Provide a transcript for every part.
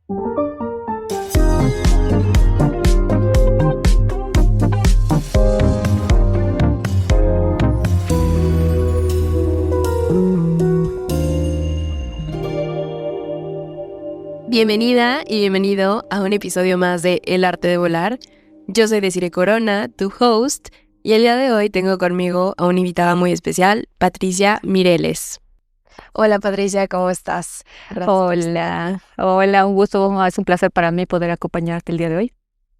Bienvenida y bienvenido a un episodio más de El Arte de Volar. Yo soy Desiree Corona, tu host, y el día de hoy tengo conmigo a una invitada muy especial, Patricia Mireles. Hola Patricia, ¿cómo estás? Hola, un gusto, es un placer para mí poder acompañarte el día de hoy.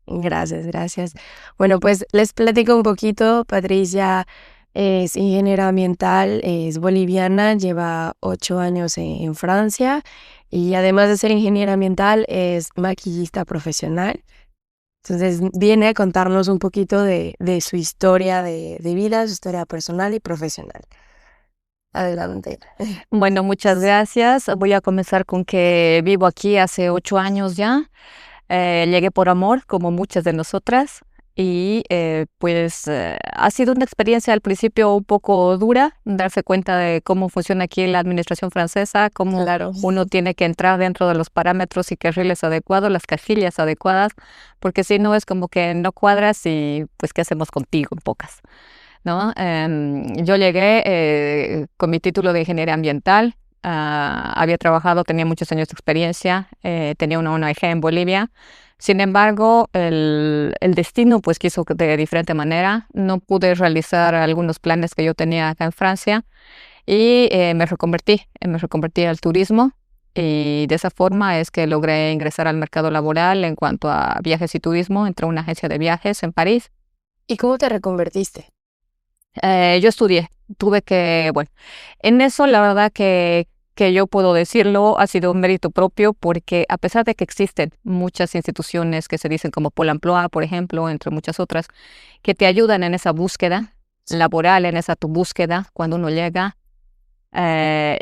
Gracias. Bueno, pues les platico un poquito. Patricia es ingeniera ambiental, es boliviana, lleva 8 años en Francia y además de ser ingeniera ambiental es maquillista profesional. Entonces viene a contarnos un poquito de su historia de vida, su historia personal y profesional. Adelante. Bueno, muchas gracias. Voy a comenzar con que vivo aquí hace 8 años ya. Llegué por amor, como muchas de nosotras, y ha sido una experiencia al principio un poco dura, darse cuenta de cómo funciona aquí la administración francesa, cómo uno tiene que entrar dentro de los parámetros y carriles adecuados, las casillas adecuadas, porque si no es como que no cuadras y pues ¿qué hacemos contigo? En pocas, ¿no? Yo llegué con mi título de ingeniería ambiental. Había trabajado, tenía muchos años de experiencia, tenía una ONG en Bolivia. Sin embargo, el destino pues quiso de diferente manera. No pude realizar algunos planes que yo tenía acá en Francia y me reconvertí al turismo, y de esa forma es que logré ingresar al mercado laboral en cuanto a viajes y turismo. Entré a una agencia de viajes en París. ¿Y cómo te reconvertiste? Yo estudié, en eso la verdad que yo puedo decirlo, ha sido un mérito propio, porque a pesar de que existen muchas instituciones que se dicen como Pôle emploi, por ejemplo, entre muchas otras, que te ayudan en esa búsqueda laboral, en esa tu búsqueda cuando uno llega,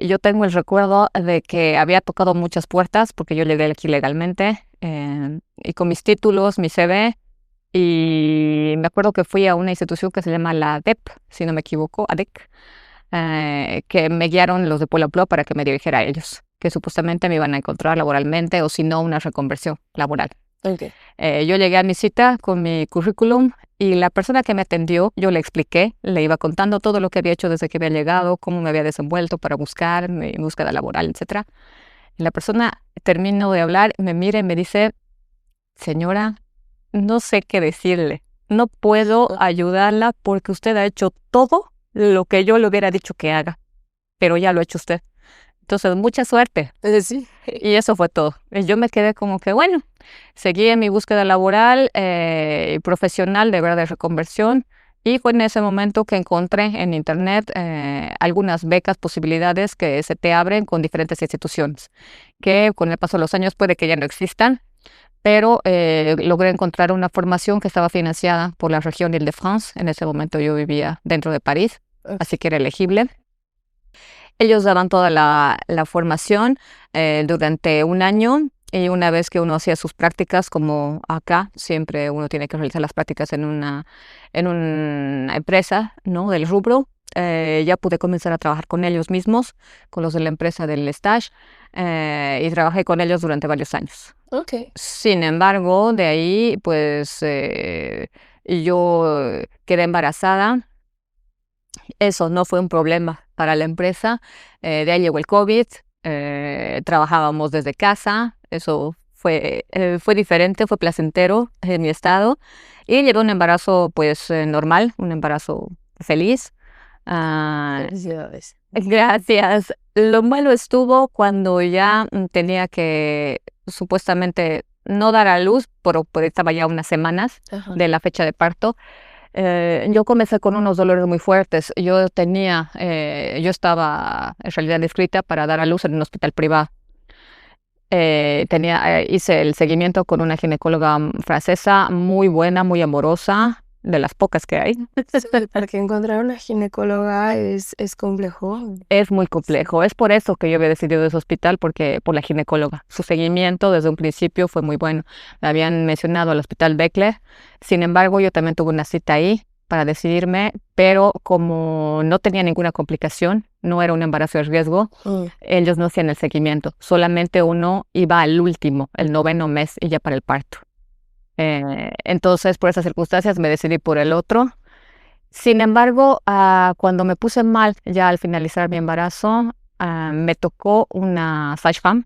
yo tengo el recuerdo de que había tocado muchas puertas, porque yo llegué aquí legalmente, y con mis títulos, mi CV. Y me acuerdo que fui a una institución que se llama la ADEP, si no me equivoco, ADEC, que me guiaron los de Pôle emploi para que me dirigiera a ellos, que supuestamente me iban a encontrar laboralmente o si no una reconversión laboral. Okay. Yo llegué a mi cita con mi currículum y la persona que me atendió, yo le expliqué, le iba contando todo lo que había hecho desde que había llegado, cómo me había desenvuelto para buscar mi búsqueda laboral, etc. Y la persona terminó de hablar, me mira y me dice: señora, no sé qué decirle, no puedo ayudarla porque usted ha hecho todo lo que yo le hubiera dicho que haga, pero ya lo ha hecho usted. Entonces, mucha suerte. Sí. Y eso fue todo. Yo me quedé como que, bueno, seguí en mi búsqueda laboral y profesional de verdad de reconversión, y fue en ese momento que encontré en internet algunas becas, posibilidades que se te abren con diferentes instituciones, que con el paso de los años puede que ya no existan, pero logré encontrar una formación que estaba financiada por la región Île-de-France. En ese momento yo vivía dentro de París, así que era elegible. Ellos daban toda la formación durante un año, y una vez que uno hacía sus prácticas, como acá, siempre uno tiene que realizar las prácticas en una empresa, ¿no?, del rubro. Ya pude comenzar a trabajar con ellos mismos, con los de la empresa del stage, y trabajé con ellos durante varios años. Okay. Sin embargo, de ahí, pues, yo quedé embarazada. Eso no fue un problema para la empresa. De ahí llegó el COVID, trabajábamos desde casa. Eso fue diferente, fue placentero en mi estado. Y llevé un embarazo, pues, normal, un embarazo feliz. Felicidades. Gracias. Lo malo estuvo cuando ya tenía que supuestamente no dar a luz, pero estaba ya unas semanas de la fecha de parto. Yo comencé con unos dolores muy fuertes. Yo estaba en realidad inscrita para dar a luz en un hospital privado. Hice el seguimiento con una ginecóloga francesa muy buena, muy amorosa, de las pocas que hay. Sí, porque encontrar una ginecóloga es complejo. Es muy complejo. Es por eso que yo había decidido ese hospital, porque por la ginecóloga. Su seguimiento desde un principio fue muy bueno. Me habían mencionado al hospital Beckler. Sin embargo, yo también tuve una cita ahí, para decidirme, pero como no tenía ninguna complicación, no era un embarazo de riesgo, ellos no hacían el seguimiento, solamente uno iba al último, el 9º mes y ya para el parto. Entonces, por esas circunstancias me decidí por el otro. Sin embargo, cuando me puse mal, ya al finalizar mi embarazo, me tocó una sage-femme,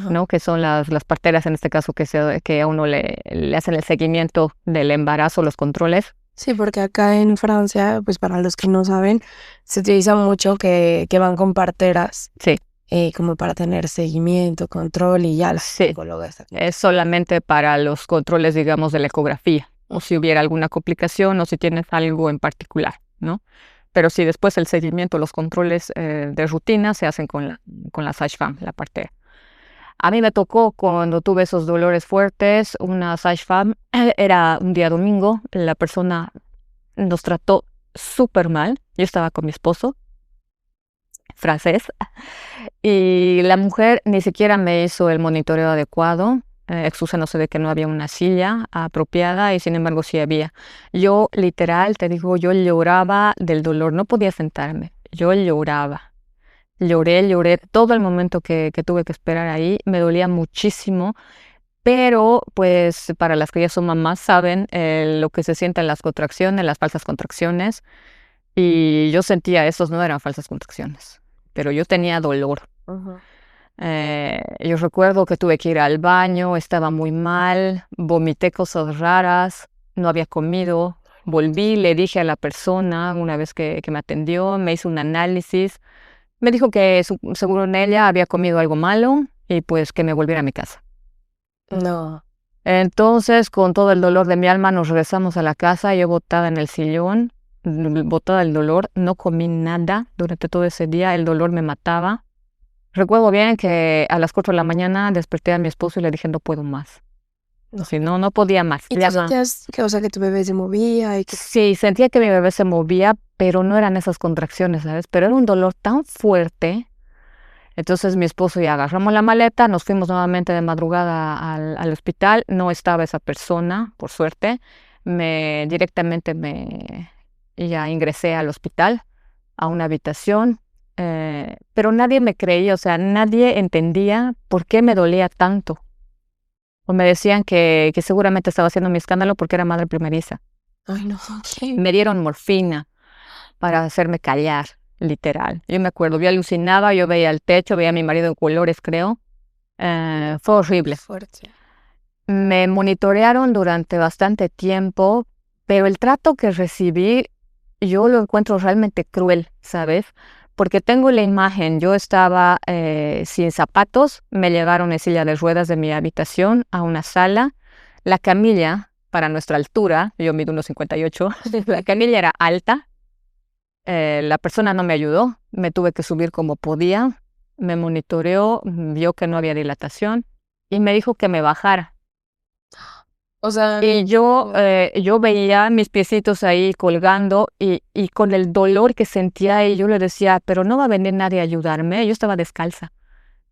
¿no? Que son las parteras en este caso que a uno le hacen el seguimiento del embarazo, los controles. Sí, porque acá en Francia, pues para los que no saben, se utiliza mucho que van con parteras, Sí, como para tener seguimiento, control y ya la sí. psicóloga está. Es solamente para los controles, digamos, de la ecografía, o si hubiera alguna complicación o si tienes algo en particular, ¿no? Pero sí, después el seguimiento, los controles de rutina se hacen con la sage-femme, la partera. A mí me tocó cuando tuve esos dolores fuertes, una sage-femme, era un día domingo, la persona nos trató súper mal. Yo estaba con mi esposo, francés, y la mujer ni siquiera me hizo el monitoreo adecuado. Excusándose de que no había una silla apropiada y sin embargo sí había. Yo literal, te digo, yo lloraba del dolor, no podía sentarme, yo lloraba. Lloré todo el momento que tuve que esperar ahí, me dolía muchísimo, pero pues para las que ya son mamás saben lo que se sienten las contracciones, las falsas contracciones, y yo sentía esos no eran falsas contracciones, pero yo tenía dolor. Yo recuerdo que tuve que ir al baño, estaba muy mal, vomité cosas raras, no había comido, volví, le dije a la persona una vez que me atendió, me hizo un análisis. Me dijo que seguro en ella había comido algo malo y pues que me volviera a mi casa. No. Entonces, con todo el dolor de mi alma, nos regresamos a la casa, yo botada en el sillón, botada del dolor, no comí nada durante todo ese día, el dolor me mataba. Recuerdo bien que a las 4 de la mañana desperté a mi esposo y le dije, no puedo más. No. Si no podía más. ¿Y tú sentías que, o sea, que tu bebé se movía? Sí, sentía que mi bebé se movía, pero no eran esas contracciones, ¿sabes? Pero era un dolor tan fuerte. Entonces mi esposo y agarramos la maleta, nos fuimos nuevamente de madrugada al hospital. No estaba esa persona, por suerte. Directamente ya ingresé al hospital, a una habitación, pero nadie me creía, o sea, nadie entendía por qué me dolía tanto. O me decían que seguramente estaba haciendo mi escándalo porque era madre primeriza. Ay, no, ¿qué? Me dieron morfina para hacerme callar, literal. Yo me acuerdo, yo alucinaba, yo veía el techo, veía a mi marido en colores, creo. Fue horrible. Fuerte. Me monitorearon durante bastante tiempo, pero el trato que recibí yo lo encuentro realmente cruel, ¿sabes? Porque tengo la imagen, yo estaba sin zapatos, me llevaron en silla de ruedas de mi habitación a una sala, la camilla, para nuestra altura, yo mido 1,58, la camilla era alta, la persona no me ayudó, me tuve que subir como podía, me monitoreó, vio que no había dilatación y me dijo que me bajara. O sea, Y yo veía mis piecitos ahí colgando y con el dolor que sentía y yo le decía, pero no va a venir nadie a ayudarme, yo estaba descalza.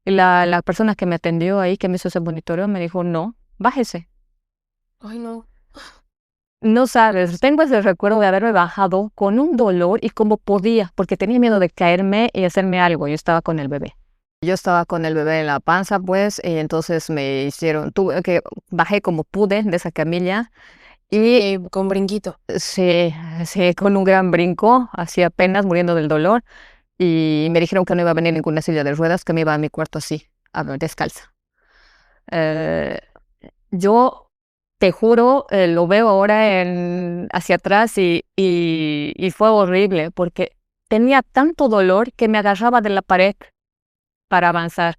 Y la persona que me atendió ahí, que me hizo ese monitoreo, me dijo, no, bájese. ay, no. No sabes, tengo ese recuerdo de haberme bajado con un dolor y como podía, porque tenía miedo de caerme y hacerme algo. Yo estaba con el bebé. Yo estaba con el bebé en la panza, pues, y entonces bajé como pude de esa camilla y Con brinquito. sí, con un gran brinco, así apenas muriendo del dolor, y me dijeron que no iba a venir ninguna silla de ruedas, que me iba a mi cuarto así, descalza. Yo te juro, lo veo ahora hacia atrás y fue horrible porque tenía tanto dolor que me agarraba de la pared para avanzar.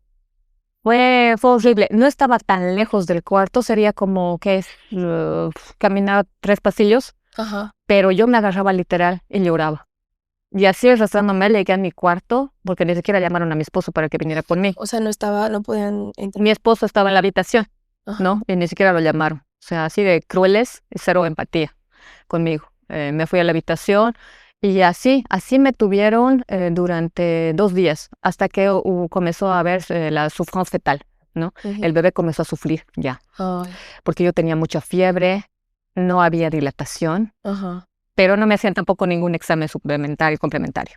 Fue horrible. No estaba tan lejos del cuarto, sería como que caminar 3 pasillos, Ajá. pero yo me agarraba literal y lloraba. Y así arrastrándome llegué a mi cuarto porque ni siquiera llamaron a mi esposo para que viniera por mí. O sea, no podían entrar. Mi esposo estaba en la habitación, Ajá. ¿no? Y ni siquiera lo llamaron. O sea, así de crueles y cero empatía conmigo. Me fui a la habitación y así me tuvieron durante 2 días hasta que comenzó a haber la sufrance fetal, ¿no? El bebé comenzó a sufrir ya, Ay. porque yo tenía mucha fiebre, no había dilatación. Ajá. pero no me hacían tampoco ningún examen suplementario, complementario,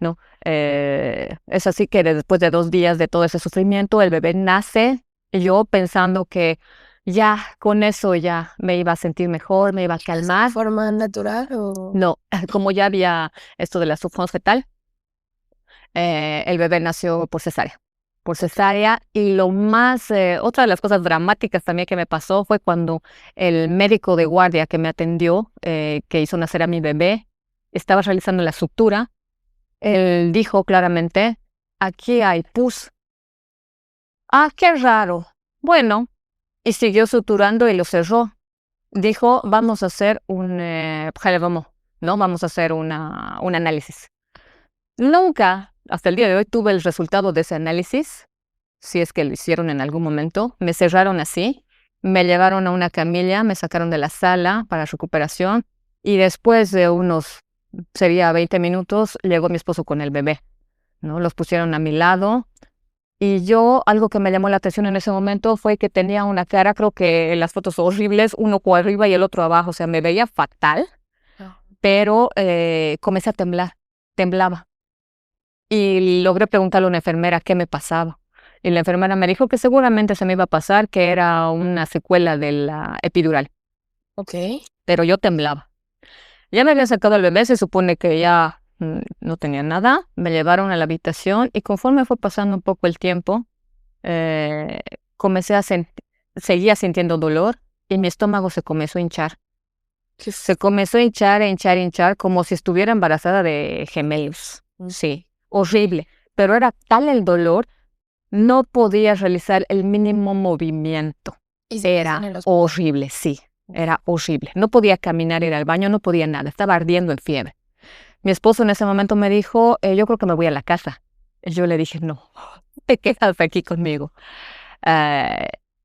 ¿no? Es así que después de 2 días de todo ese sufrimiento, el bebé nace, y yo pensando que ya con eso ya me iba a sentir mejor, me iba a calmar. ¿De forma natural o...? No, como ya había esto de la subfons fetal, el bebé nació por cesárea. Por cesárea, y lo más, otra de las cosas dramáticas también que me pasó fue cuando el médico de guardia que me atendió, que hizo nacer a mi bebé, estaba realizando la sutura. Él dijo claramente, aquí hay pus. Ah, qué raro. Bueno, y siguió suturando y lo cerró. Dijo, vamos a hacer un prélèvement, ¿no? Vamos a hacer un análisis. Nunca, hasta el día de hoy, tuve el resultado de ese análisis, si es que lo hicieron en algún momento. Me cerraron así, me llevaron a una camilla, me sacaron de la sala para recuperación, y después de unos, sería 20 minutos, llegó mi esposo con el bebé, ¿no? Los pusieron a mi lado, y yo, algo que me llamó la atención en ese momento fue que tenía una cara, creo que en las fotos horribles, uno por arriba y el otro abajo, o sea, me veía fatal, pero comencé a temblar, temblaba. Y logré preguntarle a una enfermera qué me pasaba. Y la enfermera me dijo que seguramente se me iba a pasar, que era una secuela de la epidural. Ok. Pero yo temblaba. Ya me habían sacado al bebé, se supone que ya no tenía nada. Me llevaron a la habitación, y conforme fue pasando un poco el tiempo, eh, comencé a seguía sintiendo dolor, y mi estómago se comenzó a hinchar. Se comenzó a hinchar, como si estuviera embarazada de gemelos. Sí, horrible. Pero era tal el dolor, no podía realizar el mínimo movimiento. Era horrible, sí, era horrible. No podía caminar, ir al baño, no podía nada, estaba ardiendo en fiebre. Mi esposo en ese momento me dijo, yo creo que me voy a la casa. Y yo le dije, no, te quedas aquí conmigo.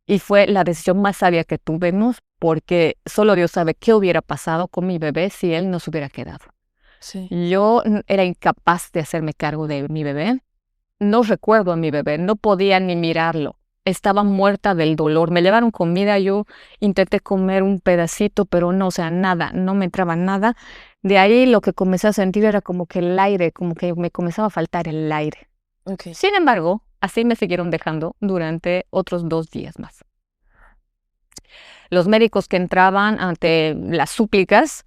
Y fue la decisión más sabia que tuvimos, porque solo Dios sabe qué hubiera pasado con mi bebé si él no se hubiera quedado. Sí. Yo era incapaz de hacerme cargo de mi bebé. No recuerdo a mi bebé, no podía ni mirarlo. Estaba muerta del dolor. Me llevaron comida, yo intenté comer un pedacito, pero no, o sea, nada, no me entraba nada. De ahí lo que comencé a sentir era como que el aire, como que me comenzaba a faltar el aire. Okay. Sin embargo, así me siguieron dejando durante otros 2 días más. Los médicos que entraban ante las súplicas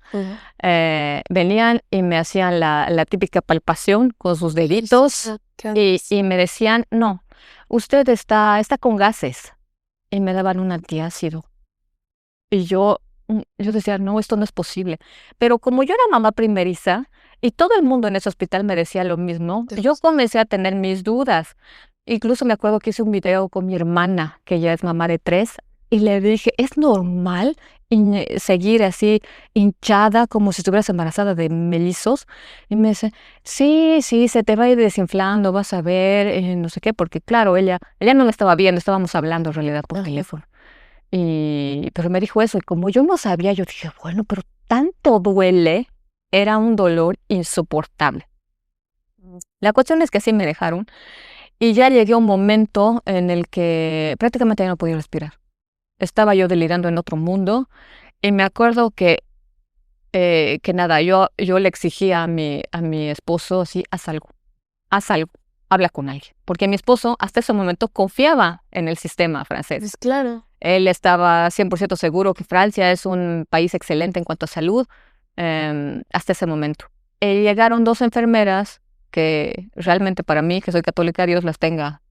venían y me hacían la típica palpación con sus deditos y me decían, no, usted está con gases. Y me daban un antiácido. Y yo decía, no, esto no es posible. Pero como yo era mamá primeriza y todo el mundo en ese hospital me decía lo mismo, yo comencé a tener mis dudas. Incluso me acuerdo que hice un video con mi hermana, que ya es mamá de 3, y le dije, ¿es normal seguir así hinchada como si estuvieras embarazada de mellizos? Y me dice, sí, se te va a ir desinflando, vas a ver, no sé qué, porque claro, ella no me estaba viendo, estábamos hablando en realidad por teléfono. Pero me dijo eso, y como yo no sabía, yo dije, bueno, pero tanto duele, era un dolor insoportable. La cuestión es que así me dejaron, y ya llegué a un momento en el que prácticamente ya no podía respirar. Estaba yo delirando en otro mundo, y me acuerdo que nada, yo le exigía a mi esposo así, haz algo, habla con alguien. Porque mi esposo hasta ese momento confiaba en el sistema francés. Pues claro. Él estaba 100% seguro que Francia es un país excelente en cuanto a salud, hasta ese momento. Llegaron 2 enfermeras que realmente para mí, que soy católica, Dios las tenga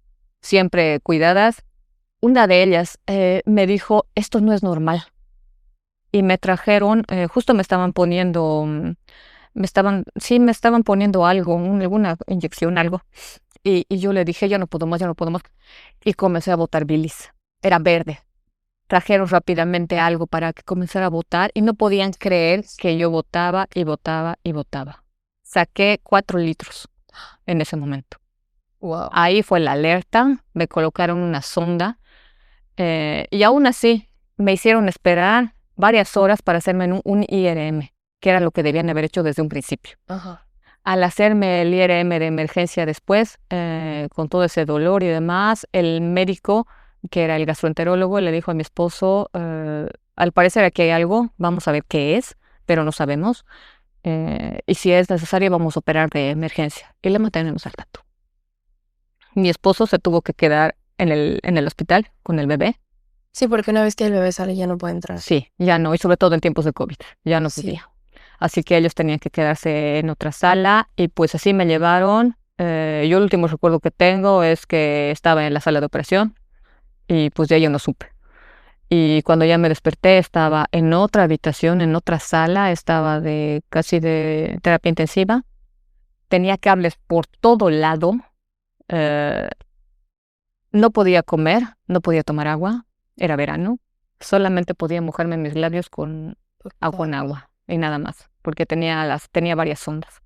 siempre cuidadas. Una de ellas me dijo, esto no es normal. Y me trajeron, justo me estaban poniendo, me estaban poniendo algo, alguna inyección, algo. Y yo le dije, ya no puedo más. Y comencé a botar bilis. Era verde. Trajeron rápidamente algo para que comenzara a botar, y no podían creer que yo botaba y botaba y botaba. Saqué 4 litros en ese momento. Wow. Ahí fue la alerta, me colocaron una sonda, y aún así me hicieron esperar varias horas para hacerme un IRM, que era lo que debían haber hecho desde un principio. Ajá. Al hacerme el IRM de emergencia después, con todo ese dolor y demás, el médico, que era el gastroenterólogo, le dijo a mi esposo, al parecer aquí hay algo, vamos a ver qué es. pero no sabemos. Y si es necesario, vamos a operar de emergencia. Y le mantenemos al tanto. Mi esposo se tuvo que quedar en el hospital con el bebé. Sí, porque una vez que el bebé sale ya no puede entrar. Sí, ya no, y sobre todo en tiempos de COVID, ya no Sí. podía. Así que ellos tenían que quedarse en otra sala y pues así me llevaron. Yo el último recuerdo que tengo es que estaba en la sala de operación y pues ya yo no supe. Y cuando ya me desperté estaba en otra habitación, en otra sala, estaba casi de terapia intensiva. Tenía cables por todo lado. eh, no podía comer, no podía tomar agua, era verano. Solamente podía mojarme mis labios con agua y nada más, porque tenía varias sondas.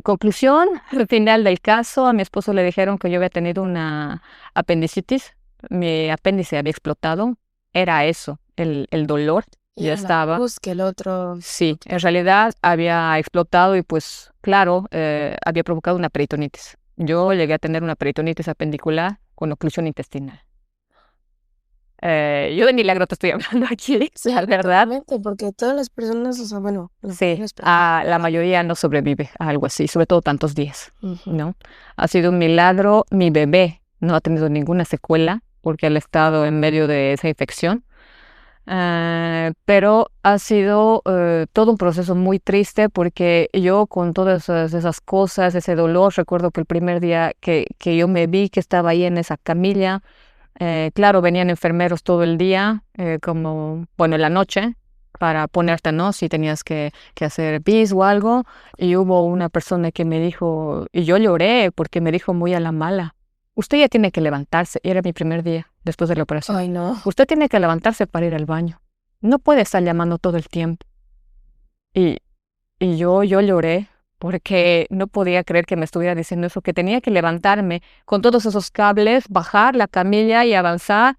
Conclusión, al final del caso, a mi esposo le dijeron que yo había tenido una apendicitis. Mi apéndice había explotado. Era eso, el dolor. Y Ya era la estaba. pus que el otro... Sí, en realidad había explotado y pues claro, había provocado una peritonitis. Yo llegué a tener una peritonitis apendicular con oclusión intestinal. Yo de milagro te estoy hablando aquí, la verdad. Totalmente, porque todas las personas, o sea, bueno, Sí, la mayoría no sobrevive a algo así, sobre todo tantos días, ¿no? Ha sido un milagro. Mi bebé no ha tenido ninguna secuela porque él ha estado en medio de esa infección. Pero ha sido todo un proceso muy triste porque yo con todas esas cosas, ese dolor, recuerdo que el primer día que yo me vi que estaba ahí en esa camilla, claro, venían enfermeros todo el día, como, bueno, en la noche, para ponerte, ¿no? Si tenías que hacer pis o algo, y hubo una persona que me dijo, y yo lloré porque me dijo muy a la mala, usted ya tiene que levantarse, y era mi primer día después de la operación. Ay, no. Usted tiene que levantarse para ir al baño, no puede estar llamando todo el tiempo. Y, y yo lloré porque no podía creer que me estuviera diciendo eso, que tenía que levantarme con todos esos cables, bajar la camilla y avanzar.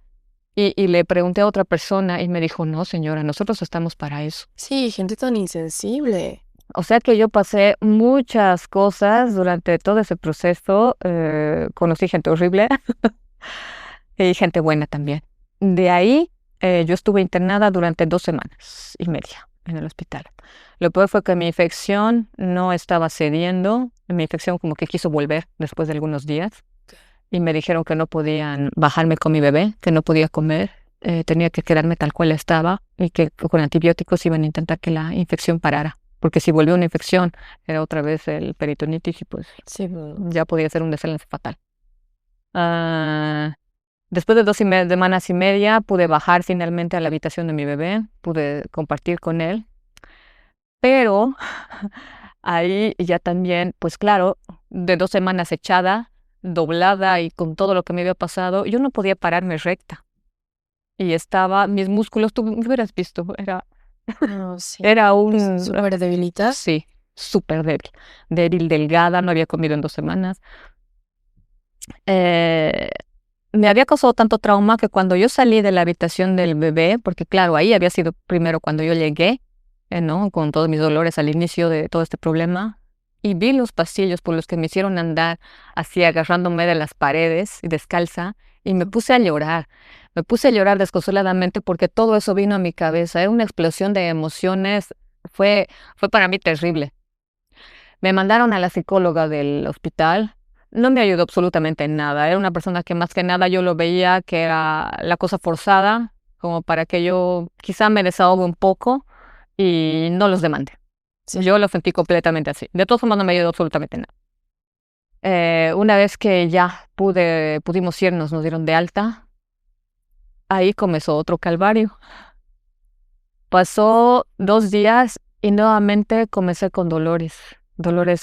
Y le pregunté a otra persona y me dijo, no, señora, nosotros estamos para eso. Sí, gente tan insensible. O sea que yo pasé muchas cosas durante todo ese proceso. Conocí gente horrible y gente buena también. De ahí yo estuve internada durante 2 semanas y media en el hospital. Lo peor fue que mi infección no estaba cediendo. Mi infección como que quiso volver después de algunos días. Y me dijeron que no podían bajarme con mi bebé, que no podía comer, tenía que quedarme tal cual estaba y que con antibióticos iban a intentar que la infección parara. Porque si volvió una infección, era otra vez el peritonitis y pues Sí, ya podía ser un desenlace fatal. Después de 2 semanas y media pude bajar finalmente a la habitación de mi bebé, pude compartir con él, pero ahí ya también, pues claro, de 2 semanas echada, doblada y con todo lo que me había pasado, yo no podía pararme recta. Y mis músculos, tú me hubieras visto, no, sí. era un... Súper debilitada. Sí, súper débil, delgada, no había comido en 2 semanas. Me había causado tanto trauma que cuando yo salí de la habitación del bebé, porque claro, ahí había sido primero cuando yo llegué, ¿no? Con todos mis dolores al inicio de todo este problema, y vi los pasillos por los que me hicieron andar así agarrándome de las paredes y descalza, y me puse a llorar. Me puse a llorar desconsoladamente porque todo eso vino a mi cabeza. Era una explosión de emociones. Fue para mí terrible. Me mandaron a la psicóloga del hospital. No me ayudó absolutamente en nada. Era una persona que más que nada yo lo veía que era la cosa forzada, como para que yo quizá me desahogue un poco y no los demande. Sí. Yo lo sentí completamente así. De todas formas no me ayudó absolutamente nada. Una vez que ya pudimos irnos, nos dieron de alta, ahí comenzó otro calvario. Pasó 2 días y nuevamente comencé con dolores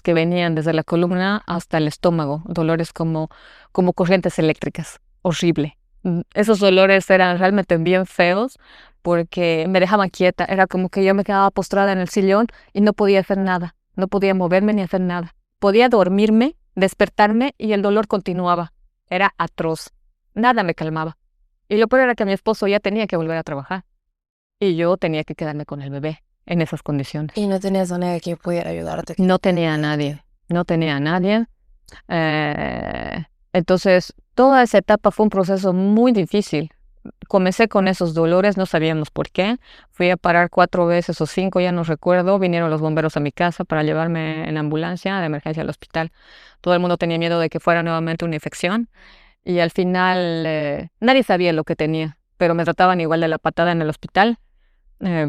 que venían desde la columna hasta el estómago, dolores como corrientes eléctricas, horrible. Esos dolores eran realmente bien feos porque me dejaban quieta, era como que yo me quedaba postrada en el sillón y no podía hacer nada, no podía moverme ni hacer nada. Podía dormirme, despertarme y el dolor continuaba, era atroz, nada me calmaba. Y lo peor era que mi esposo ya tenía que volver a trabajar y yo tenía que quedarme con el bebé en esas condiciones. Y no tenías a nadie que pudiera ayudarte. No tenía a nadie, no tenía a nadie. Entonces, toda esa etapa fue un proceso muy difícil, comencé con esos dolores, no sabíamos por qué. Fui a parar 4 veces o 5, ya no recuerdo. Vinieron los bomberos a mi casa para llevarme en ambulancia de emergencia al hospital. Todo el mundo tenía miedo de que fuera nuevamente una infección y al final nadie sabía lo que tenía, pero me trataban igual de la patada en el hospital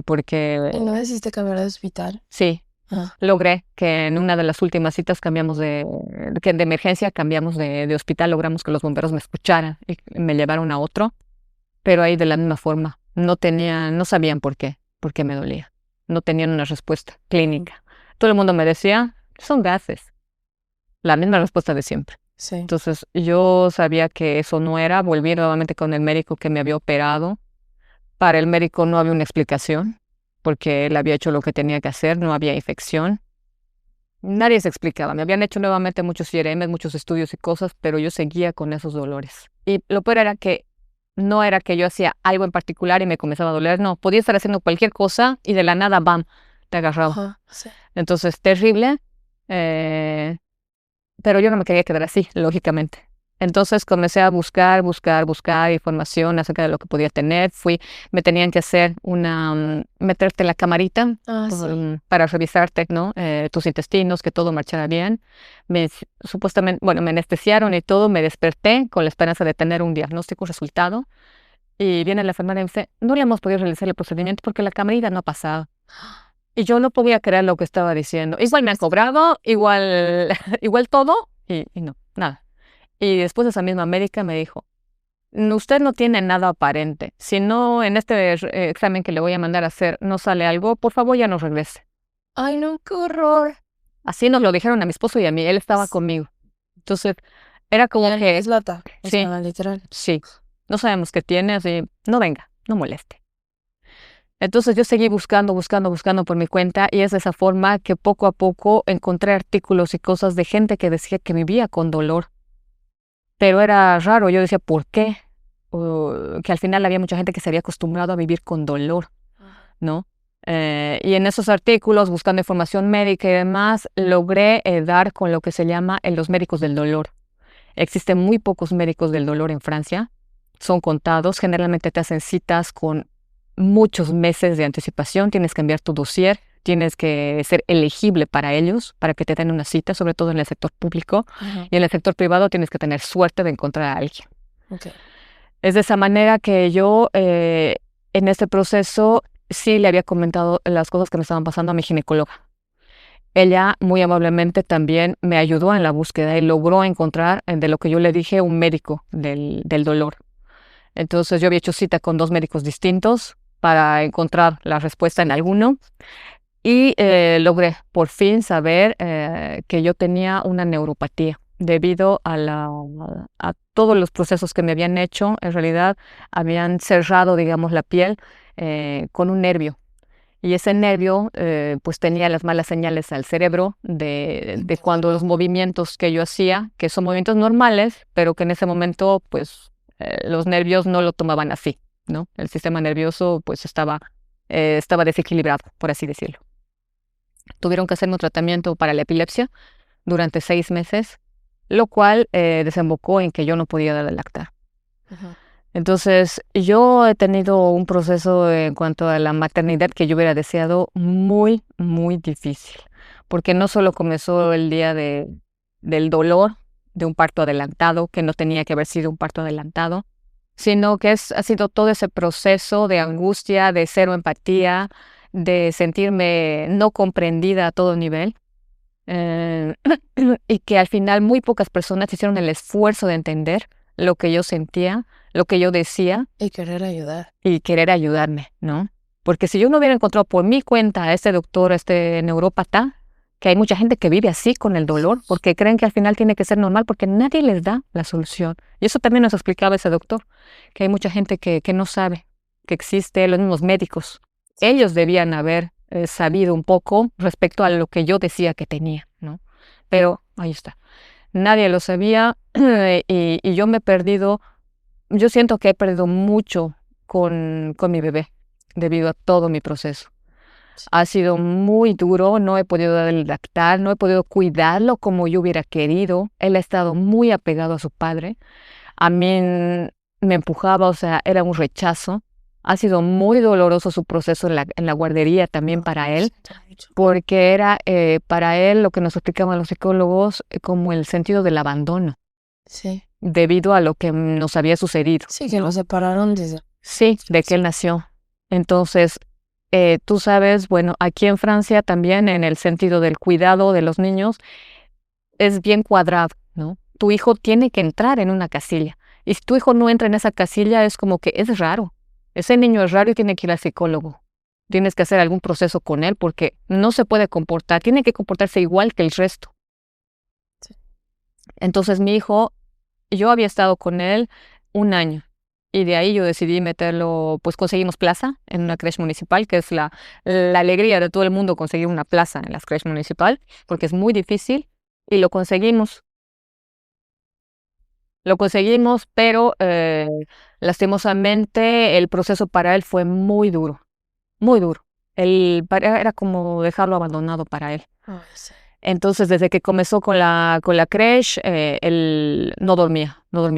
porque ¿Y no decidiste cambiar de hospital? sí, Ah, logré que en una de las últimas citas cambiamos que de emergencia, cambiamos de hospital, logramos que los bomberos me escucharan y me llevaron a otro, pero ahí de la misma forma. No sabían por qué me dolía. No tenían una respuesta clínica. Todo el mundo me decía, son gases. La misma respuesta de siempre. sí. Entonces yo sabía que eso no era. Volví nuevamente con el médico que me había operado. Para el médico no había una explicación, porque él había hecho lo que tenía que hacer, no había infección. Nadie se explicaba. Me habían hecho nuevamente muchos IRMs, muchos estudios y cosas, pero yo seguía con esos dolores. Y lo peor era que no era que yo hacía algo en particular y me comenzaba a doler, no. Podía estar haciendo cualquier cosa y de la nada, ¡bam!, te agarraba. Ajá, sí. Entonces, terrible. Pero yo no me quería quedar así, lógicamente. Entonces comencé a buscar información acerca de lo que podía tener. Me tenían que hacer meterte la camarita Sí. para revisarte, ¿no? Tus intestinos, que todo marchara bien. Supuestamente, bueno, me anestesiaron y todo, me desperté con la esperanza de tener un diagnóstico, resultado. Y viene la enfermera y me dice, no le hemos podido realizar el procedimiento porque la camarita no ha pasado. Y yo no podía creer lo que estaba diciendo. Igual me han cobrado, igual, igual todo, y no, nada. Y después esa misma médica me dijo, usted no tiene nada aparente. Si no, en este examen que le voy a mandar a hacer no sale algo, por favor ya no regrese. Ay, no, qué horror. Así nos lo dijeron a mi esposo y a mí, él estaba conmigo. Entonces, era como que, Es lata. O sí, sea, literal. sí, no sabemos qué tiene, así, no venga, no moleste. Entonces yo seguí buscando por mi cuenta y es de esa forma que poco a poco encontré artículos y cosas de gente que decía que vivía con dolor. Pero era raro, yo decía, ¿por qué? Que al final había mucha gente que se había acostumbrado a vivir con dolor, ¿no? Y en esos artículos, buscando información médica y demás, logré dar con lo que se llama los médicos del dolor. Existen muy pocos médicos del dolor en Francia, son contados, generalmente te hacen citas con muchos meses de anticipación, tienes que enviar tu dossier, tienes que ser elegible para ellos, para que te den una cita, sobre todo en el sector público, y en el sector privado tienes que tener suerte de encontrar a alguien. Okay. Es de esa manera que yo en este proceso sí le había comentado las cosas que me estaban pasando a mi ginecóloga. Ella muy amablemente también me ayudó en la búsqueda y logró encontrar de lo que yo le dije un médico del dolor. Entonces yo había hecho cita con 2 médicos distintos para encontrar la respuesta en alguno y logré por fin saber que yo tenía una neuropatía debido a todos los procesos que me habían hecho. En realidad habían cerrado, digamos, la piel con un nervio. Y ese nervio pues tenía las malas señales al cerebro de cuando los movimientos que yo hacía, que son movimientos normales, pero que en ese momento pues los nervios no lo tomaban así, ¿no? El sistema nervioso pues estaba desequilibrado, por así decirlo. Tuvieron que hacerme un tratamiento para la epilepsia durante 6 meses, lo cual desembocó en que yo no podía dar de lactar. Entonces, yo he tenido un proceso en cuanto a la maternidad que yo hubiera deseado muy, muy difícil, porque no solo comenzó el día del dolor de un parto adelantado, que no tenía que haber sido un parto adelantado, sino que ha sido todo ese proceso de angustia, de cero empatía, de sentirme no comprendida a todo nivel, y que al final muy pocas personas hicieron el esfuerzo de entender lo que yo sentía, lo que yo decía. Y querer ayudar. Y querer ayudarme, ¿no? Porque si yo no hubiera encontrado por mi cuenta a este doctor, a este neurópata, que hay mucha gente que vive así con el dolor, porque creen que al final tiene que ser normal, porque nadie les da la solución. Y eso también nos explicaba ese doctor, que hay mucha gente que no sabe que existe, los mismos médicos. Ellos debían haber sabido un poco respecto a lo que yo decía que tenía, ¿no? Pero ahí está. Nadie lo sabía y yo me he perdido. Yo siento que he perdido mucho con mi bebé debido a todo mi proceso. Ha sido muy duro, no he podido darle el lactar, no he podido cuidarlo como yo hubiera querido. Él ha estado muy apegado a su padre. A mí me empujaba, o sea, era un rechazo. Ha sido muy doloroso su proceso en la guardería también para él, porque era para él lo que nos explicaban los psicólogos como el sentido del abandono, Sí. debido a lo que nos había sucedido. Sí, que lo separaron desde... Sí, de que él nació. Entonces, tú sabes, bueno, aquí en Francia también en el sentido del cuidado de los niños es bien cuadrado, ¿no? Tu hijo tiene que entrar en una casilla. Y si tu hijo no entra en esa casilla, es como que es raro. Ese niño es raro y tiene que ir al psicólogo. Tienes que hacer algún proceso con él porque no se puede comportar, tiene que comportarse igual que el resto. Sí. Entonces mi hijo, yo había estado con él 1 año y de ahí yo decidí meterlo, pues conseguimos plaza en una creche municipal, que es la alegría de todo el mundo conseguir una plaza en la creche municipal, porque es muy difícil y lo conseguimos. Lo conseguimos, pero lastimosamente el proceso para él fue muy duro, muy duro. Era como dejarlo abandonado para él. Ay, sí. Entonces, desde que comenzó con la creche, él no dormía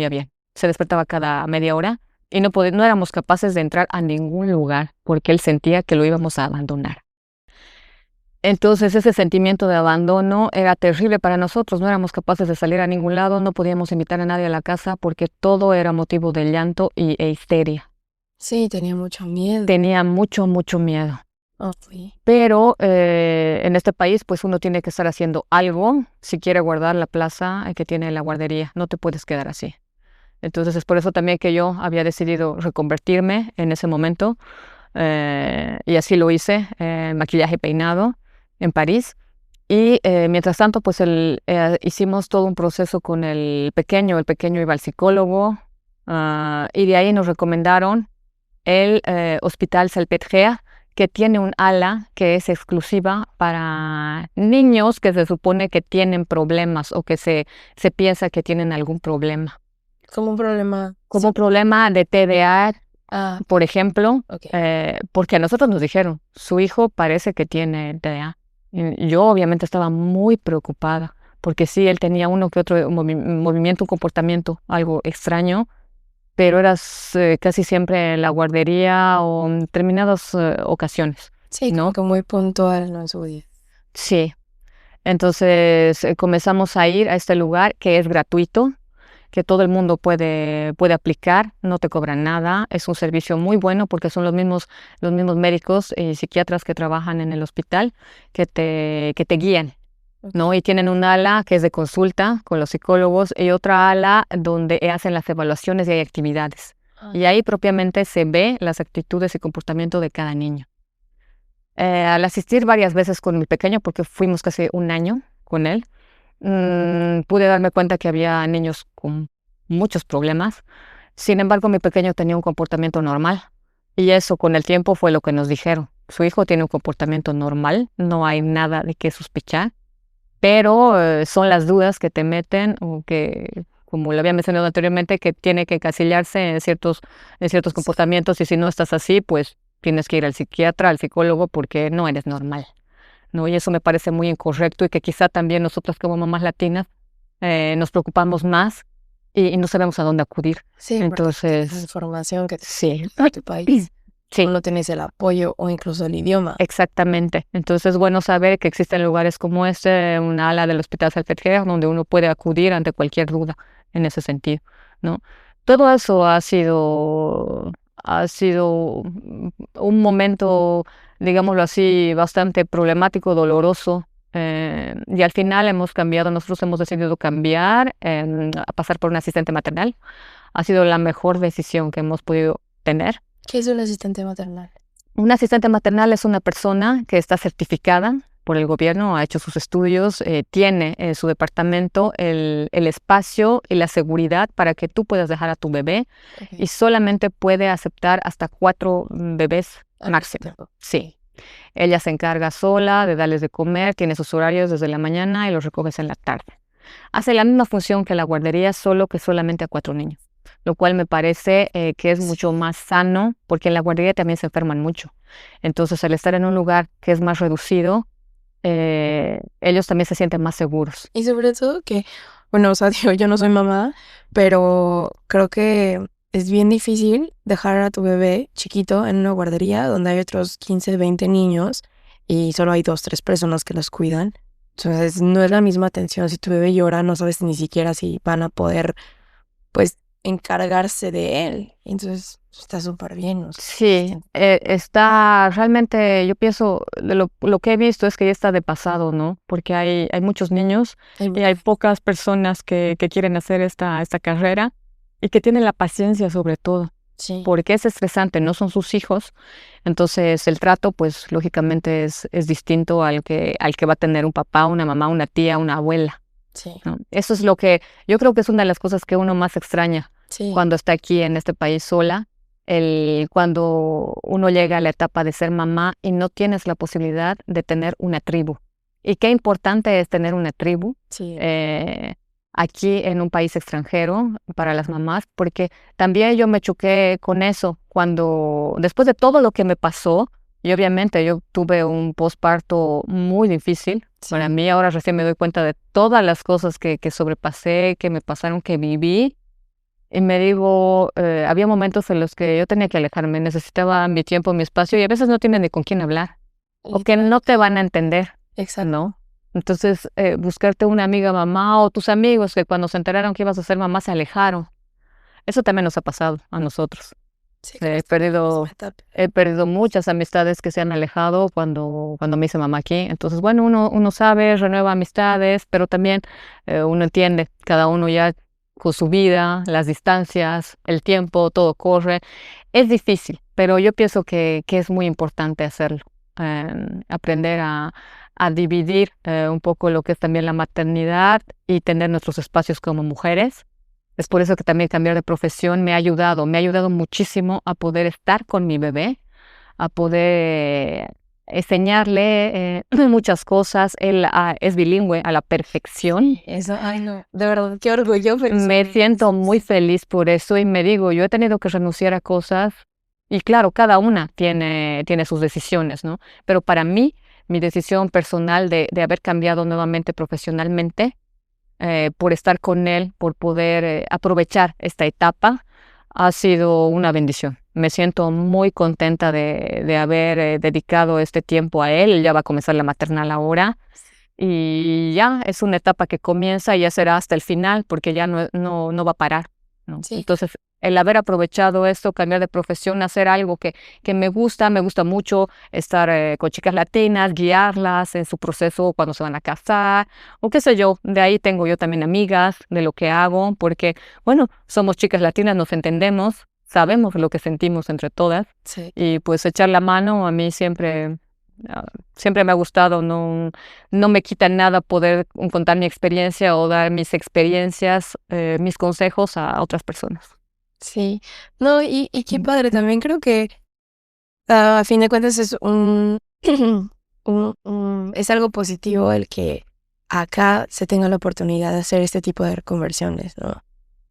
bien. Se despertaba cada media hora y no éramos capaces de entrar a ningún lugar porque él sentía que lo íbamos a abandonar. Entonces ese sentimiento de abandono era terrible para nosotros, no éramos capaces de salir a ningún lado, no podíamos invitar a nadie a la casa porque todo era motivo de llanto e histeria. Sí, tenía mucho miedo. Tenía mucho, mucho miedo. Ay. Pero en este país pues uno tiene que estar haciendo algo si quiere guardar la plaza que tiene la guardería, no te puedes quedar así. Entonces es por eso también que yo había decidido reconvertirme en ese momento y así lo hice, maquillaje y peinado en París. Y mientras tanto, pues hicimos todo un proceso con el pequeño iba al psicólogo y de ahí nos recomendaron el Hospital Salpêtrière, que tiene un ala que es exclusiva para niños que se supone que tienen problemas o que se piensa que tienen algún problema. Como un problema. Como un problema de TDA, Ah, por ejemplo, ok. porque a nosotros nos dijeron, su hijo parece que tiene TDA. Y yo obviamente estaba muy preocupada, porque sí, él tenía uno que otro movimiento, un comportamiento, algo extraño, pero era casi siempre en la guardería o en determinadas ocasiones, Sí, como ¿no? que muy puntual, ¿no? En su día. Sí. Entonces comenzamos a ir a este lugar que es gratuito, que todo el mundo puede aplicar, no te cobran nada, es un servicio muy bueno porque son los mismos médicos y psiquiatras que trabajan en el hospital que te guían, ¿no? Y tienen un ala que es de consulta con los psicólogos y otra ala donde hacen las evaluaciones y hay actividades. Y ahí propiamente se ve las actitudes y comportamiento de cada niño. Al asistir varias veces con mi pequeño, porque fuimos casi 1 año con él, pude darme cuenta que había niños con muchos problemas. Sin embargo, mi pequeño tenía un comportamiento normal y eso con el tiempo fue lo que nos dijeron. Su hijo tiene un comportamiento normal, no hay nada de qué sospechar, pero son las dudas que te meten o que, como lo había mencionado anteriormente, que tiene que encasillarse en ciertos comportamientos y si no estás así, pues tienes que ir al psiquiatra, al psicólogo porque no eres normal, ¿no? Y eso me parece muy incorrecto y que quizá también nosotras como mamás latinas nos preocupamos más y no sabemos a dónde acudir. Sí, Entonces, la información que sí, en tu país. sí, No tienes el apoyo o incluso el idioma. exactamente. Entonces es bueno saber que existen lugares como este, una ala del Hospital Salpêtrière, donde uno puede acudir ante cualquier duda en ese sentido, ¿no? Todo eso ha sido un momento, digámoslo así, bastante problemático, doloroso. Y al final hemos cambiado, nosotros hemos decidido cambiar, a pasar por un asistente maternal. Ha sido la mejor decisión que hemos podido tener. ¿Qué es un asistente maternal? Un asistente maternal es una persona que está certificada por el gobierno, ha hecho sus estudios, tiene en su departamento el espacio y la seguridad para que tú puedas dejar a tu bebé y solamente puede aceptar hasta 4 bebés máximo. Sí. Ella se encarga sola de darles de comer, tiene sus horarios desde la mañana y los recoges en la tarde. Hace la misma función que la guardería, solo que solamente a 4 niños, lo cual me parece que es mucho más sano, porque en la guardería también se enferman mucho. Entonces, al estar en un lugar que es más reducido, ellos también se sienten más seguros. Y sobre todo que, bueno, o sea, digo, yo no soy mamá, pero creo que es bien difícil dejar a tu bebé chiquito en una guardería donde hay otros 15, 20 niños y solo hay 2, 3 personas que los cuidan. Entonces, no es la misma atención. Si tu bebé llora, no sabes ni siquiera si van a poder, pues, encargarse de él. Entonces, está súper bien, ¿no? Sí, está realmente, yo pienso, de lo que he visto es que ya está de pasado, ¿no? Porque hay muchos niños y hay pocas personas que quieren hacer esta carrera y que tienen la paciencia sobre todo, Sí, porque es estresante, no son sus hijos, entonces el trato, pues lógicamente es distinto al que va a tener un papá, una mamá, una tía, una abuela, sí, ¿no? Eso es lo que yo creo que es una de las cosas que uno más extraña sí, cuando está aquí en este país sola, cuando uno llega a la etapa de ser mamá y no tienes la posibilidad de tener una tribu. Y qué importante es tener una tribu sí, aquí en un país extranjero para las mamás, porque también yo me choqué con eso cuando, después de todo lo que me pasó, y obviamente yo tuve un posparto muy difícil. Para sí, mí ahora recién me doy cuenta de todas las cosas que sobrepasé, que me pasaron, que viví. Y me digo, había momentos en los que yo tenía que alejarme, necesitaba mi tiempo, mi espacio, y a veces no tienes ni con quién hablar, o que no te van a entender, exacto. ¿no? Entonces, buscarte una amiga mamá o tus amigos que cuando se enteraron que ibas a ser mamá se alejaron. Eso también nos ha pasado a nosotros. Sí, creo que He estoy en la misma perdido, etapa. he perdido muchas amistades que se han alejado cuando me hice mamá aquí. Entonces, bueno, uno sabe, renueva amistades, pero también uno entiende, cada uno ya con su vida, las distancias, el tiempo, todo corre. Es difícil, pero yo pienso que es muy importante hacerlo. Aprender a dividir un poco lo que es también la maternidad y tener nuestros espacios como mujeres. Es por eso que también cambiar de profesión me ha ayudado muchísimo a poder estar con mi bebé, a poder enseñarle muchas cosas. Él es bilingüe a la perfección. Eso, ay no, de verdad, qué orgullo, pero sí, Me siento muy feliz por eso y me digo, yo he tenido que renunciar a cosas y claro, cada una tiene sus decisiones, ¿no? Pero para mí, mi decisión personal de haber cambiado nuevamente profesionalmente, por estar con él, por poder aprovechar esta etapa, ha sido una bendición. Me siento muy contenta de haber dedicado este tiempo a él. Él ya va a comenzar la maternal ahora y ya es una etapa que comienza y ya será hasta el final porque ya no va a parar, ¿no? sí, Entonces, el haber aprovechado esto, cambiar de profesión, hacer algo que me gusta mucho estar con chicas latinas, guiarlas en su proceso cuando se van a casar, o qué sé yo, de ahí tengo yo también amigas de lo que hago, porque, bueno, somos chicas latinas, nos entendemos, sabemos lo que sentimos entre todas, sí. y pues echar la mano a mí siempre me ha gustado, no me quita nada poder contar mi experiencia o dar mis experiencias, mis consejos a otras personas. Sí, no, y qué padre, también creo que a fin de cuentas es es algo positivo el que acá se tenga la oportunidad de hacer este tipo de reconversiones, ¿no?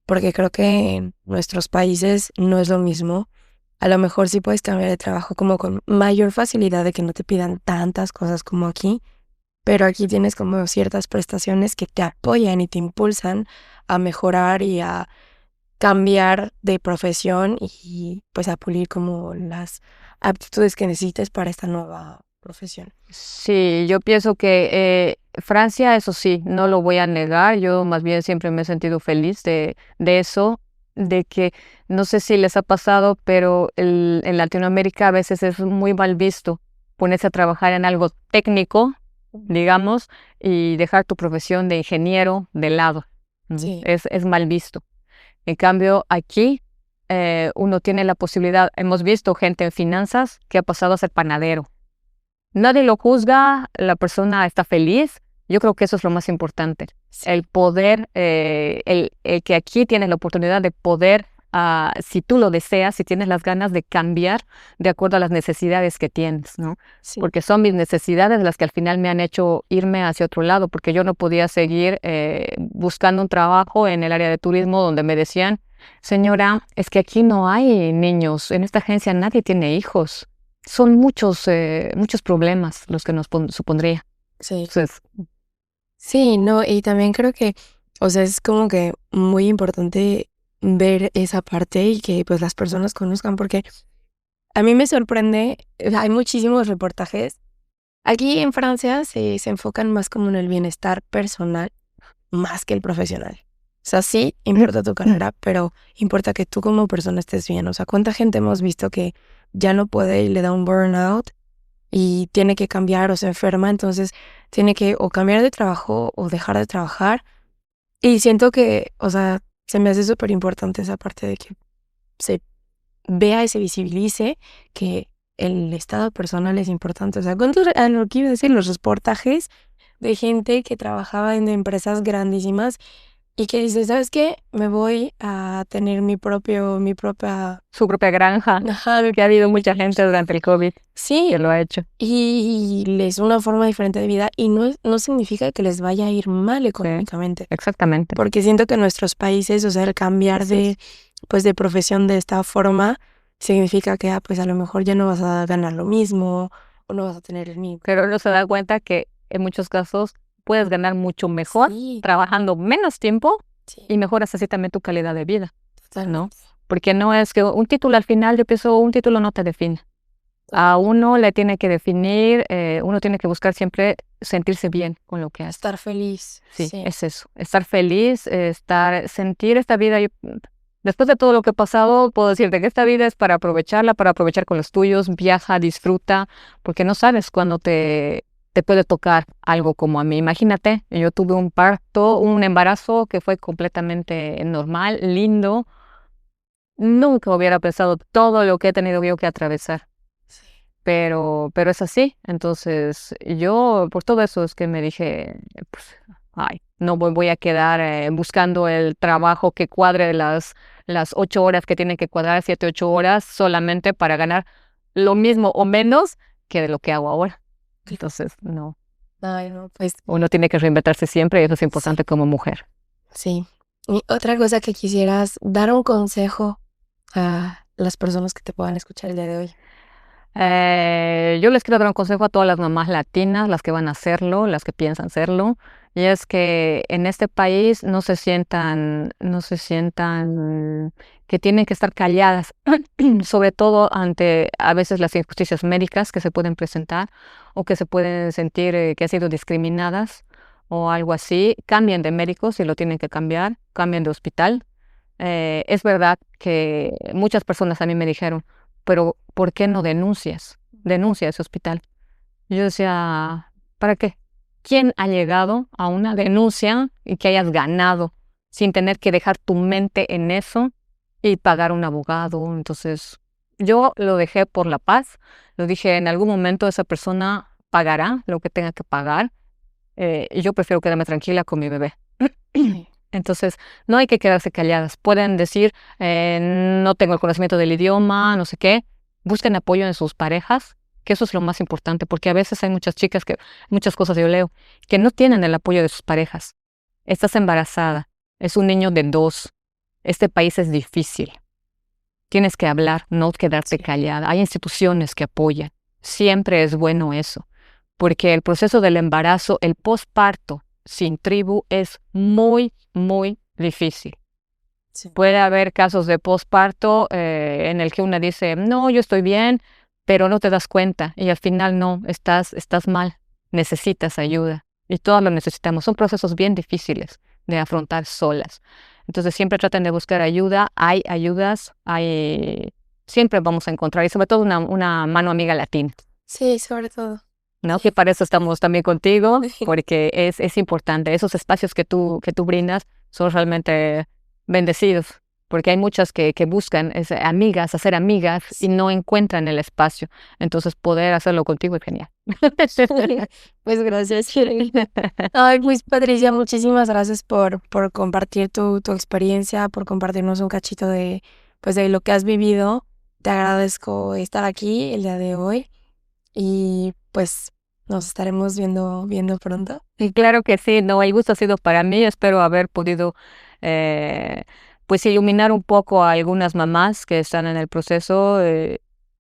Porque creo que en nuestros países no es lo mismo. A lo mejor sí puedes cambiar de trabajo como con mayor facilidad de que no te pidan tantas cosas como aquí, pero aquí tienes como ciertas prestaciones que te apoyan y te impulsan a mejorar y a cambiar de profesión y pues a pulir como las aptitudes que necesites para esta nueva profesión. Sí, yo pienso que Francia, eso sí, no lo voy a negar, yo más bien siempre me he sentido feliz de eso, de que no sé si les ha pasado, pero en Latinoamérica a veces es muy mal visto ponerse a trabajar en algo técnico, digamos, y dejar tu profesión de ingeniero de lado. Sí, Es mal visto. En cambio, aquí uno tiene la posibilidad, hemos visto gente en finanzas que ha pasado a ser panadero. Nadie lo juzga, la persona está feliz. Yo creo que eso es lo más importante. sí, El poder, el que aquí tienes la oportunidad de poder, si tú lo deseas, si tienes las ganas de cambiar de acuerdo a las necesidades que tienes, ¿no? sí, Porque son mis necesidades las que al final me han hecho irme hacia otro lado, porque yo no podía seguir buscando un trabajo en el área de turismo donde me decían, señora, es que aquí no hay niños, en esta agencia nadie tiene hijos. Son muchos problemas los que nos supondría. sí. Entonces, Sí, no, y también creo que, o sea, es como que muy importante ver esa parte y que pues las personas conozcan, porque a mí me sorprende, hay muchísimos reportajes. Aquí en Francia se enfocan más como en el bienestar personal más que el profesional. O sea, sí importa tu carrera, pero importa que tú como persona estés bien. O sea, ¿cuánta gente hemos visto que ya no puede y le da un burnout y tiene que cambiar o se enferma? Entonces tiene que o cambiar de trabajo o dejar de trabajar. Y siento que, o sea, se me hace súper importante esa parte de que se vea y se visibilice que el estado personal es importante. O sea, ¿cuántos, lo quiero decir, los reportajes de gente que trabajaba en empresas grandísimas y que dice, ¿sabes qué? Me voy a tener Su propia granja, ajá, que ha habido mucha gente durante el COVID sí, que lo ha hecho. y les una forma diferente de vida y no significa que les vaya a ir mal económicamente. Exactamente. Porque siento que en nuestros países, o sea, el cambiar de profesión de esta forma significa que, pues a lo mejor ya no vas a ganar lo mismo o no vas a tener el mismo. Pero uno se da cuenta que en muchos casos puedes ganar mucho mejor Sí, trabajando menos tiempo sí, y mejoras así también tu calidad de vida, ¿no? totalmente. Porque no es que un título al final, yo pienso, un título no te define. A uno le tiene que definir, uno tiene que buscar siempre sentirse bien con lo que hace. Estar feliz. Sí, Sí. es eso, estar feliz, sentir esta vida. Después de todo lo que he pasado, puedo decirte que esta vida es para aprovecharla, para aprovechar con los tuyos, viaja, disfruta, porque no sabes cuándo te puede tocar algo como a mí. Imagínate, yo tuve un parto, un embarazo que fue completamente normal, lindo. Nunca hubiera pensado todo lo que he tenido yo que atravesar, Sí. pero es así. Entonces, yo por todo eso es que me dije, pues, ay, no voy a quedar buscando el trabajo que cuadre las 8 horas que tienen que cuadrar, 7, 8 horas, solamente para ganar lo mismo o menos que de lo que hago ahora. Entonces, no, Ay, no, pues uno tiene que reinventarse siempre y eso es sí, importante como mujer. sí. Y otra cosa que quisieras dar un consejo a las personas que te puedan escuchar el día de hoy. Yo les quiero dar un consejo a todas las mamás latinas, las que van a hacerlo, las que piensan hacerlo, y es que en este país no se sientan que tienen que estar calladas, sobre todo ante a veces las injusticias médicas que se pueden presentar o que se pueden sentir que han sido discriminadas o algo así. Cambien de médico si lo tienen que cambiar, cambien de hospital. Es verdad que muchas personas a mí me dijeron, pero ¿por qué no denuncias? Denuncia ese hospital. Y yo decía, ¿para qué? ¿Quién ha llegado a una denuncia y que hayas ganado sin tener que dejar tu mente en eso y pagar un abogado? Entonces, yo lo dejé por la paz. Lo dije, en algún momento esa persona pagará lo que tenga que pagar. Y yo prefiero quedarme tranquila con mi bebé. Sí. Entonces, no hay que quedarse calladas. Pueden decir, no tengo el conocimiento del idioma, no sé qué. Busquen apoyo en sus parejas, que eso es lo más importante, porque a veces hay muchas chicas muchas cosas yo leo, que no tienen el apoyo de sus parejas. Estás embarazada, es un niño de 2. Este país es difícil. Tienes que hablar, no quedarte Sí. callada. Hay instituciones que apoyan. Siempre es bueno eso, porque el proceso del embarazo, el posparto sin tribu es muy, muy difícil. Sí. Puede haber casos de posparto en el que una dice, no, yo estoy bien, pero no te das cuenta y al final no, estás mal, necesitas ayuda y todos lo necesitamos. Son procesos bien difíciles de afrontar solas. Entonces siempre traten de buscar ayuda, hay ayudas, siempre vamos a encontrar y sobre todo una mano amiga latina. Sí, sobre todo. ¿No? Que para eso estamos también contigo, porque es importante. Esos espacios que tú brindas son realmente bendecidos, porque hay muchas que buscan amigas, hacer amigas y no encuentran el espacio. Entonces, poder hacerlo contigo es genial. Pues gracias, Shirley. Ay, pues Patricia, muchísimas gracias por compartir tu experiencia, por compartirnos un cachito de lo que has vivido. Te agradezco estar aquí el día de hoy y pues nos estaremos viendo pronto. Y claro que sí, no, el gusto ha sido para mí. Espero haber podido, pues, iluminar un poco a algunas mamás que están en el proceso.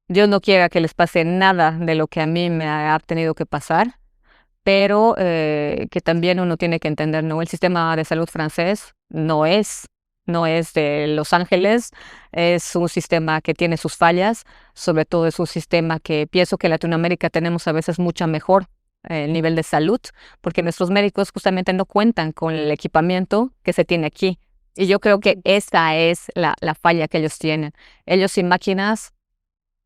Dios no quiera que les pase nada de lo que a mí me ha tenido que pasar, pero que también uno tiene que entender, ¿no? El sistema de salud francés no es no es de Los Ángeles, es un sistema que tiene sus fallas, sobre todo es un sistema que pienso que en Latinoamérica tenemos a veces mucho mejor el nivel de salud, porque nuestros médicos justamente no cuentan con el equipamiento que se tiene aquí. Y yo creo que esa es la falla que ellos tienen. Ellos sin máquinas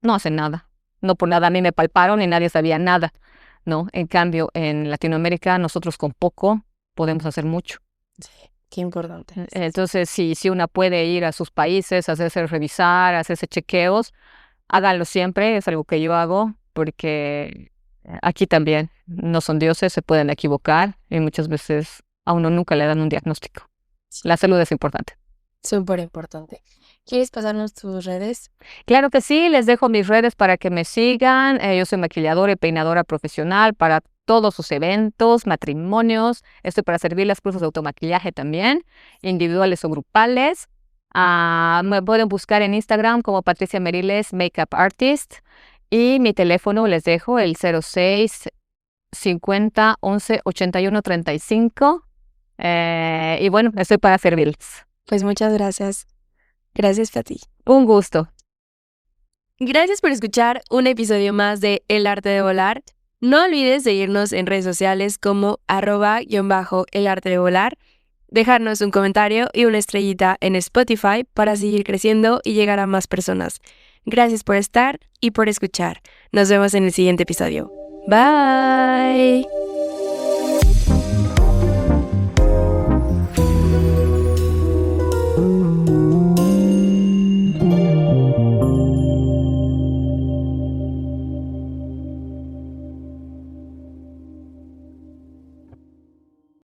no hacen nada. No por nada a mí me palparon y nadie sabía nada, ¿no? En cambio, en Latinoamérica nosotros con poco podemos hacer mucho. Sí, qué importante. Entonces, si una puede ir a sus países, hacerse revisar, hacerse chequeos, háganlo siempre, es algo que yo hago, porque aquí también no son dioses, se pueden equivocar y muchas veces a uno nunca le dan un diagnóstico. Sí, La salud es importante. súper importante. ¿Quieres pasarnos tus redes? Claro que sí, les dejo mis redes para que me sigan. Yo soy maquilladora y peinadora profesional para todos sus eventos, matrimonios. Estoy para servir las cursos de automaquillaje también, individuales o grupales. Me pueden buscar en Instagram como Patricia Meriles Makeup Artist. Y mi teléfono les dejo el 06 50 11 81 35. Y bueno, estoy para servirles. Pues muchas gracias. Gracias a ti. Un gusto. Gracias por escuchar un episodio más de El Arte de Volar. No olvides seguirnos en redes sociales como @el arte de volar, dejarnos un comentario y una estrellita en Spotify para seguir creciendo y llegar a más personas. Gracias por estar y por escuchar. Nos vemos en el siguiente episodio. Bye.